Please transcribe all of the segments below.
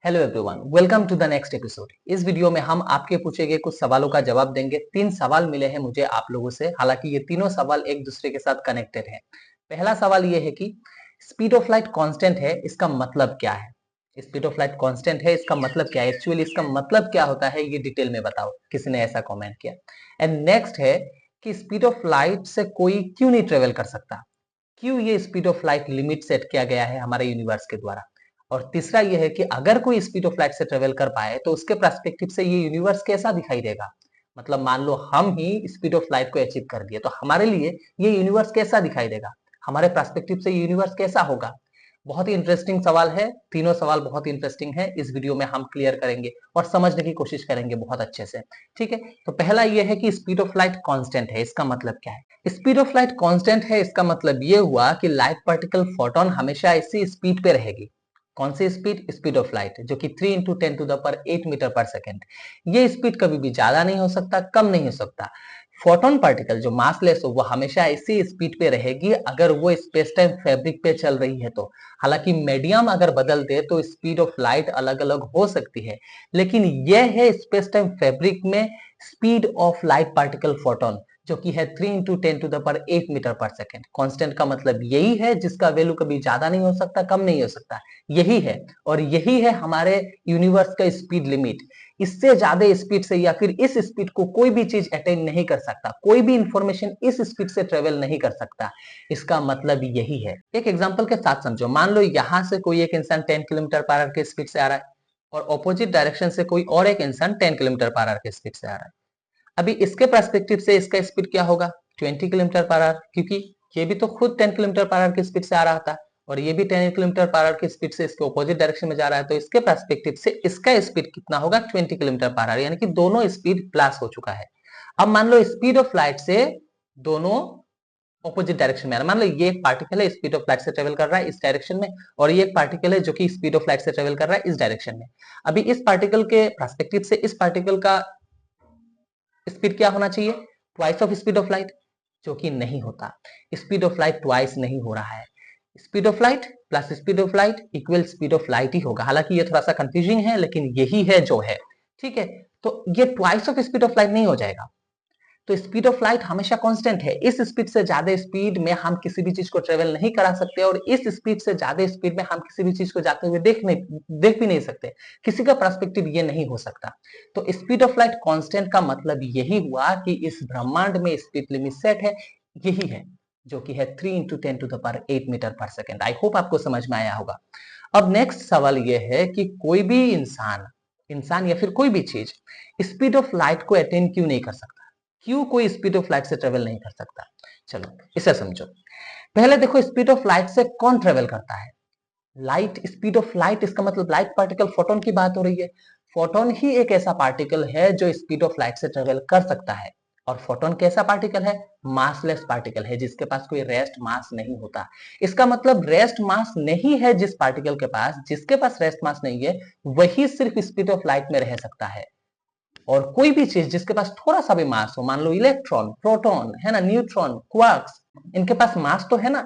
Hello everyone, welcome to the next episode. इस video में हम आपके पूछे गए कुछ सवालों का जवाब देंगे। 3 सवाल मिले हैं मुझे आप लोगों से, हालांकि ये तीनों सवाल एक दूसरे के साथ कनेक्टेड हैं। पहला सवाल ये है कि स्पीड ऑफ लाइट कांस्टेंट है, इसका मतलब क्या है? स्पीड ऑफ लाइट कांस्टेंट है, इसका मतलब क्या है? एक्चुअली इसका मतलब क्या होता है ये डिटेल में बताओ, किसी ने ऐसा कॉमेंट किया। एंड नेक्स्ट है कि स्पीड ऑफ लाइट से कोई क्यों नहीं ट्रेवल कर सकता, क्यों ये speed of light limit set किया गया है हमारे यूनिवर्स के द्वारा। और तीसरा ये है कि अगर कोई स्पीड ऑफ लाइट से ट्रेवल कर पाए तो उसके पर्सपेक्टिव से ये यूनिवर्स कैसा दिखाई देगा। मतलब मान लो हम ही स्पीड ऑफ लाइट को अचीव कर दिए तो हमारे लिए ये यूनिवर्स कैसा दिखाई देगा, हमारे पर्सपेक्टिव से यूनिवर्स कैसा होगा। बहुत ही इंटरेस्टिंग सवाल है, तीनों सवाल बहुत ही इंटरेस्टिंग है। इस वीडियो में हम क्लियर करेंगे और समझने की कोशिश करेंगे बहुत अच्छे से। ठीक है, तो पहला ये है कि स्पीड ऑफ लाइट कांस्टेंट है, इसका मतलब क्या है? स्पीड ऑफ लाइट कांस्टेंट है, इसका मतलब ये हुआ कि लाइट पार्टिकल फोटोन हमेशा इसी स्पीड पे रहेगी। कौन सी स्पीड? स्पीड ऑफ लाइट, जो कि 3 इंटू 10⁸ मीटर पर सेकेंड। ये स्पीड कभी भी ज्यादा नहीं हो सकता, कम नहीं हो सकता। फोटोन पार्टिकल जो मासलेस हो वो हमेशा इसी स्पीड पे रहेगी अगर वो स्पेस टाइम फैब्रिक पे चल रही है तो। हालांकि मीडियम अगर बदल दे तो स्पीड ऑफ लाइट अलग अलग हो सकती है, लेकिन यह है स्पेस टाइम फैब्रिक में speed of light particle photon, जो कि है 3 इंटू 10⁸ मीटर पर सेकेंड। कांस्टेंट का मतलब यही है, जिसका वैल्यू कभी ज्यादा नहीं हो सकता, कम नहीं हो सकता। यही है, और यही है हमारे यूनिवर्स का स्पीड लिमिट। इससे ज्यादा स्पीड से या फिर इस स्पीड को कोई भी चीज अटेन नहीं कर सकता, कोई भी इंफॉर्मेशन इस स्पीड से ट्रेवल नहीं कर सकता। इसका मतलब यही है। एक एग्जांपल के साथ समझो, मान लो यहां से कोई एक इंसान 10 किलोमीटर पर आवर की स्पीड से आ रहा है और ऑपोजिट डायरेक्शन से कोई और एक इंसान 10 किलोमीटर पर आवर की स्पीड से आ रहा है। अभी इसके पर्सपेक्टिव से इसका स्पीड क्या होगा? 20 किलोमीटर पर आवर, क्योंकि ये भी तो खुद 10 किलोमीटर पर आवर की स्पीड से आ रहा था और ये भी 10 किलोमीटर पर आवर की स्पीड से इसके ऑपोजिट डायरेक्शन में जा रहा है, तो इसके पर्सपेक्टिव से इसका स्पीड कितना होगा? 20 किलोमीटर पर आवर, यानी कि दोनों स्पीड प्लस हो चुका है। अब मान लो स्पीड ऑफ लाइट से दोनों ऑपोजिट डायरेक्शन में आ रहा है। मान लो ये एक पार्टिकल है, स्पीड ऑफ लाइट से ट्रेवल कर रहा है इस डायरेक्शन में, और ये एक पार्टिकल है जो कि स्पीड ऑफ लाइट से ट्रेवल कर रहा है इस डायरेक्शन में। अभी इस पार्टिकल के पर्सपेक्टिव से इस पार्टिकल का स्पीड क्या होना चाहिए? Twice of speed of light, जो कि नहीं होता। स्पीड ऑफ लाइट ट्वाइस नहीं हो रहा है। Speed of light plus speed of light equal speed of light ही होगा। हालांकि ये थोड़ा सा कंफ्यूजिंग है, लेकिन यही है जो है। ठीक है, तो ये twice of speed of light नहीं हो जाएगा। तो स्पीड ऑफ लाइट हमेशा कांस्टेंट है। इस स्पीड से ज्यादा स्पीड में हम किसी भी चीज को ट्रेवल नहीं करा सकते, और इस स्पीड से ज्यादा स्पीड में हम किसी भी चीज को जाते हुए देख भी नहीं सकते। किसी का पर्सपेक्टिव ये नहीं हो सकता। तो स्पीड ऑफ लाइट कांस्टेंट का मतलब यही हुआ कि इस ब्रह्मांड में स्पीड लिमिट सेट है, यही है, जो कि है 3 इंटू 10⁸ मीटर पर सेकेंड। आई होप आपको समझ में आया होगा। अब नेक्स्ट सवाल यह है कि कोई भी इंसान इंसान या फिर कोई भी चीज स्पीड ऑफ लाइट को अटेन क्यों नहीं कर सकता? क्यों कोई स्पीड ऑफ लाइट से ट्रेवल नहीं कर सकता? चलो इसे समझो। पहले देखो, स्पीड ऑफ लाइट से कौन ट्रेवल करता है? लाइट। स्पीड ऑफ लाइट, इसका मतलब लाइट पार्टिकल फोटोन की बात हो रही है। फोटोन ही एक ऐसा पार्टिकल है जो स्पीड ऑफ लाइट से ट्रेवल कर सकता है। और फोटोन कैसा पार्टिकल है? मासलेस पार्टिकल है, जिसके पास कोई रेस्ट मास नहीं होता। इसका मतलब रेस्ट मास नहीं है जिस पार्टिकल के पास, जिसके पास रेस्ट मास नहीं है वही सिर्फ स्पीड ऑफ लाइट में रह सकता है। और कोई भी चीज जिसके पास थोड़ा सा भी मास हो, मान लो इलेक्ट्रॉन, प्रोटॉन है ना, न्यूट्रॉन, क्वार्क्स, इनके पास मास तो है ना,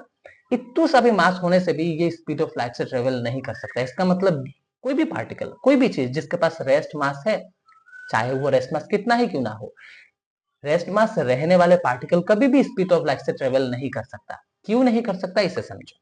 इतू सा भी मास होने से भी ये स्पीड ऑफ लाइट से ट्रेवल नहीं कर सकता। इसका मतलब कोई भी पार्टिकल, कोई भी चीज जिसके पास रेस्ट मास है, चाहे वो रेस्ट मास कितना ही क्यों ना हो, रेस्ट मास रहने वाले पार्टिकल कभी भी स्पीड ऑफ लाइट से ट्रेवल नहीं कर सकता। क्यों नहीं कर सकता, इसे समझो।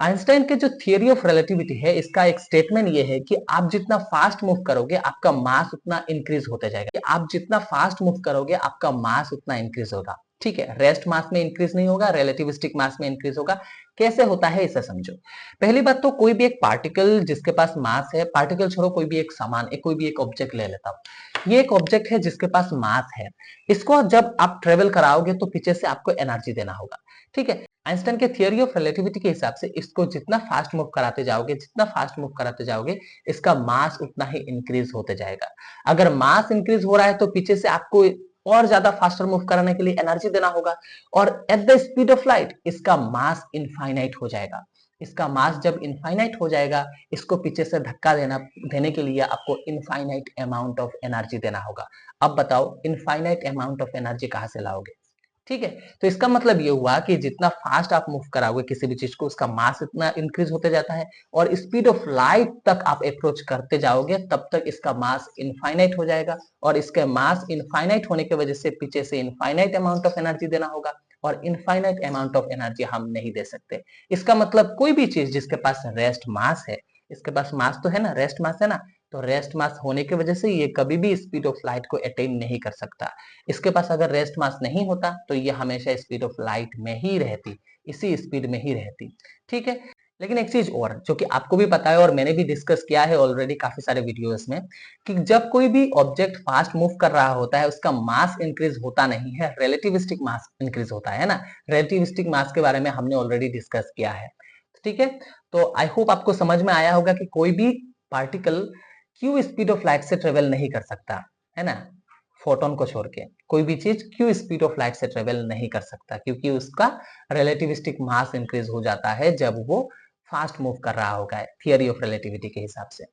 आइंस्टाइन के जो थियरी ऑफ रिलेटिविटी है, इसका एक स्टेटमेंट ये है कि आप जितना फास्ट मूव करोगे आपका मास उतना इंक्रीज होते जाएगा। आप जितना फास्ट मूव करोगे आपका मास उतना इंक्रीज होगा। ठीक है, रेस्ट मास में इंक्रीज नहीं होगा, रिलेटिविस्टिक मास में इंक्रीज होगा। कैसे होता है इसे समझो। पहली बात तो कोई भी एक पार्टिकल जिसके पास मास है, पार्टिकल छोड़ो, कोई भी एक सामान, कोई भी एक ऑब्जेक्ट ले लेता हूं। ये एक ऑब्जेक्ट है जिसके पास मास है। इसको जब आप ट्रेवल कराओगे तो पीछे से आपको एनर्जी देना होगा। ठीक है, आइंस्टाइन के थियरी ऑफ रिलेटिविटी के हिसाब से इसको जितना फास्ट मूव कराते जाओगे, जितना फास्ट मूव कराते जाओगे, इसका मास उतना ही इंक्रीज होते जाएगा। अगर मास इंक्रीज हो रहा है तो पीछे से आपको और ज्यादा फास्टर मूव कराने के लिए एनर्जी देना होगा, और at the speed of light इसका मास इनफाइनाइट हो जाएगा। इसका मास जब इनफाइनाइट हो जाएगा, इसको पीछे से धक्का देने के लिए आपको इनफाइनाइट अमाउंट ऑफ एनर्जी देना होगा। अब बताओ, इनफाइनाइट अमाउंट ऑफ एनर्जी कहां से लाओगे? ठीक है, तो इसका मतलब ये हुआ कि जितना फास्ट आप मूव कराओगे किसी भी चीज को, उसका मास इतना इंक्रीज होते जाता है, और स्पीड ऑफ लाइट तक आप अप्रोच करते जाओगे तब तक इसका मास इनफाइनाइट हो जाएगा, और इसके मास इनफाइनाइट होने की वजह से पीछे से इनफाइनाइट अमाउंट ऑफ एनर्जी देना होगा, और इनफाइनाइट अमाउंट ऑफ एनर्जी हम नहीं दे सकते। इसका मतलब कोई भी चीज जिसके पास रेस्ट मास है, इसके पास मास तो है ना, रेस्ट मास है ना, तो रेस्ट मास होने की वजह से ये कभी भी स्पीड ऑफ लाइट को अटेन नहीं कर सकता। इसके पास अगर रेस्ट मास नहीं होता तो ये हमेशा स्पीड ऑफ लाइट में ही रहती, इसी स्पीड में ही रहती। ठीक है, लेकिन एक चीज और जो कि आपको भी पता है और मैंने भी डिस्कस किया है ऑलरेडी काफी सारे वीडियोस में, कि जब कोई भी ऑब्जेक्ट फास्ट मूव कर रहा होता है उसका मास इंक्रीज होता नहीं है, रिलेटिविस्टिक मास इंक्रीज होता है ना। रिलेटिविस्टिक मास के बारे में हमने ऑलरेडी डिस्कस किया है। ठीक है, तो आई होप आपको समझ में आया होगा कि कोई भी पार्टिकल क्यों स्पीड ऑफ लाइट से ट्रेवल नहीं कर सकता, है ना, फोटोन को छोड़ के कोई भी चीज क्यों स्पीड ऑफ लाइट से ट्रेवल नहीं कर सकता, क्योंकि उसका रिलेटिविस्टिक मास इंक्रीज हो जाता है जब वो फास्ट मूव कर रहा होगा थियरी ऑफ रिलेटिविटी के हिसाब से।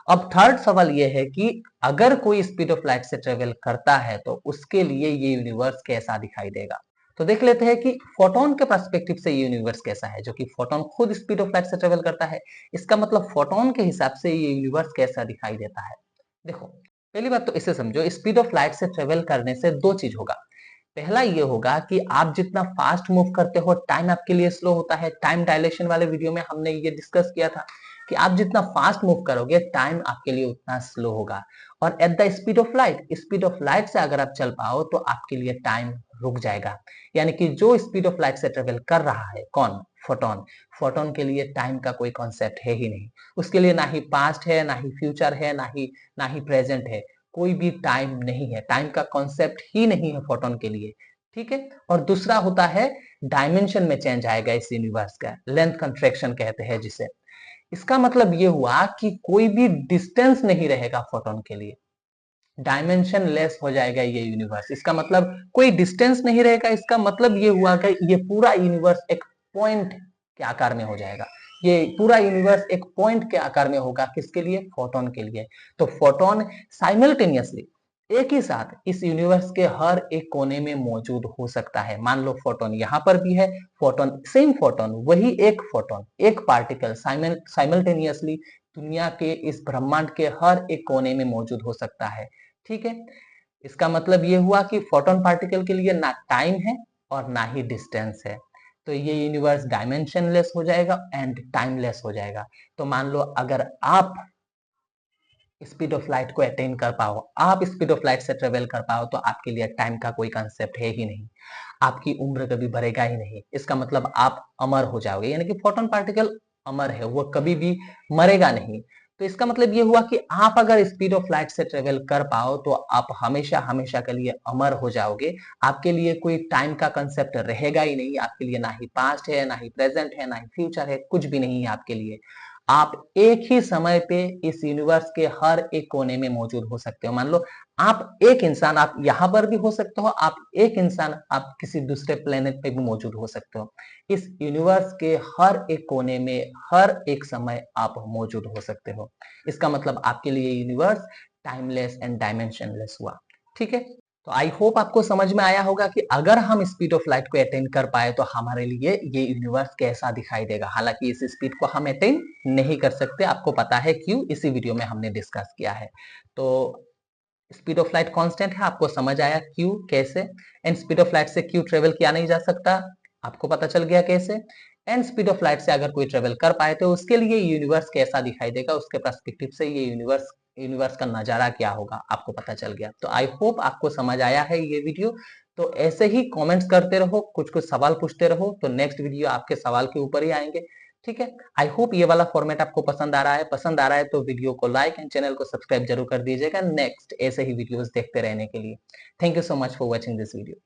अब थर्ड सवाल ये है कि अगर कोई स्पीड ऑफ लाइट से ट्रेवल करता है तो उसके लिए ये यूनिवर्स कैसा दिखाई देगा। तो देख लेते हैं कि फोटोन के पर्सपेक्टिव से ये यूनिवर्स कैसा है, जो कि फोटोन खुद स्पीड ऑफ लाइट से ट्रेवल करता है। इसका मतलब फोटोन के हिसाब से ये यूनिवर्स कैसा दिखाई देता है। देखो, पहली बात तो इसे समझो, स्पीड ऑफ लाइट से ट्रेवल करने से दो चीज होगा। पहला ये होगा कि आप जितना फास्ट मूव करते हो टाइम आपके लिए स्लो होता है। टाइम डायलेशन वाले वीडियो में हमने ये डिस्कस किया था कि आप जितना फास्ट मूव करोगे टाइम आपके लिए उतना स्लो होगा। और at the speed of light से अगर आप चल पाओ तो आपके लिए टाइम रुक जाएगा। यानी कि जो स्पीड ऑफ लाइट से ट्रेवल कर रहा है, कौन, फोटोन, फोटोन के लिए टाइम का कोई कॉन्सेप्ट है ही नहीं। उसके लिए ना ही पास्ट है, ना ही फ्यूचर है, ना ही प्रेजेंट है, कोई भी टाइम नहीं है, टाइम का कॉन्सेप्ट ही नहीं है फोटोन के लिए। ठीक है, और दूसरा होता है डायमेंशन में चेंज आएगा इस यूनिवर्स का, लेंथ कंट्रैक्शन कहते हैं जिसे। इसका मतलब ये हुआ कि कोई भी डिस्टेंस नहीं रहेगा फोटोन के लिए, डायमेंशन लेस हो जाएगा ये यूनिवर्स। इसका मतलब कोई डिस्टेंस नहीं रहेगा, इसका मतलब ये हुआ कि ये पूरा यूनिवर्स एक पॉइंट के आकार में हो जाएगा। ये पूरा यूनिवर्स एक पॉइंट के आकार में होगा, किसके लिए, फोटोन के लिए। तो फोटोन साइमल्टेनियसली एक ही साथ इस यूनिवर्स के हर एक कोने में मौजूद हो सकता है। मान लो फोटोन यहाँ पर भी है, फोटोन सेम फोटोन एक पार्टिकल साइमल्टेनियसली दुनिया के इस ब्रह्मांड के हर एक कोने में मौजूद हो सकता है। ठीक है, इसका मतलब ये हुआ कि फोटोन पार्टिकल के लिए ना टाइम है और ना ही डिस्टेंस है। तो ये यूनिवर्स डायमेंशनलेस हो जाएगा एंड टाइमलेस हो जाएगा। तो मान लो अगर आप स्पीड ऑफ लाइट को अटेन कर पाओ, आप स्पीड ऑफ लाइट से ट्रेवल कर पाओ, तो आपके लिए टाइम का कोई कंसेप्ट है ही नहीं, आपकी उम्र कभी बढ़ेगा ही नहीं। इसका मतलब आप अमर हो जाओगे, यानी कि फोटोन पार्टिकल अमर है, वो कभी भी मरेगा नहीं। तो इसका मतलब ये हुआ कि आप अगर स्पीड ऑफ लाइट से ट्रेवल कर पाओ तो आप हमेशा हमेशा के लिए अमर हो जाओगे। आपके लिए कोई टाइम का कंसेप्ट रहेगा ही नहीं, आपके लिए ना ही पास्ट है, ना ही प्रेजेंट है, ना ही फ्यूचर है, कुछ भी नहीं है आपके लिए। आप एक ही समय पे इस यूनिवर्स के हर एक कोने में मौजूद हो सकते हो। मान लो आप एक इंसान, आप यहाँ पर भी हो सकते हो, आप एक इंसान आप किसी दूसरे प्लेनेट पे भी मौजूद हो सकते हो। इस यूनिवर्स के हर एक कोने में हर एक समय आप मौजूद हो सकते हो। इसका मतलब आपके लिए यूनिवर्स टाइमलेस एंड डायमेंशनलेस हुआ। ठीक है, तो आई होप आपको समझ में आया होगा कि अगर हम स्पीड ऑफ लाइट को अटेन कर पाए तो हमारे लिए ये यूनिवर्स कैसा दिखाई देगा। हालांकि इस स्पीड को हम अटेन नहीं कर सकते, आपको पता है क्यों, इसी वीडियो में हमने डिस्कस किया है। तो स्पीड ऑफ लाइट कांस्टेंट है, आपको समझ आया क्यों, कैसे, एंड स्पीड ऑफ लाइट से क्यों ट्रेवल किया नहीं जा सकता, आपको पता चल गया कैसे। एंड स्पीड ऑफ लाइट से अगर कोई ट्रेवल कर पाए तो उसके लिए यूनिवर्स कैसा दिखाई देगा, उसके पर्सपेक्टिव से ये यूनिवर्स का नजारा क्या होगा, आपको पता चल गया। तो आई होप आपको समझ आया है ये वीडियो। तो ऐसे ही कमेंट्स करते रहो, कुछ कुछ सवाल पूछते रहो, तो नेक्स्ट वीडियो आपके सवाल के ऊपर ही आएंगे। ठीक है, आई होप ये वाला फॉर्मेट आपको पसंद आ रहा है तो वीडियो को लाइक एंड चैनल को सब्सक्राइब जरूर कर दीजिएगा नेक्स्ट ऐसे ही वीडियोस देखते रहने के लिए। Thank you so much for watching this video.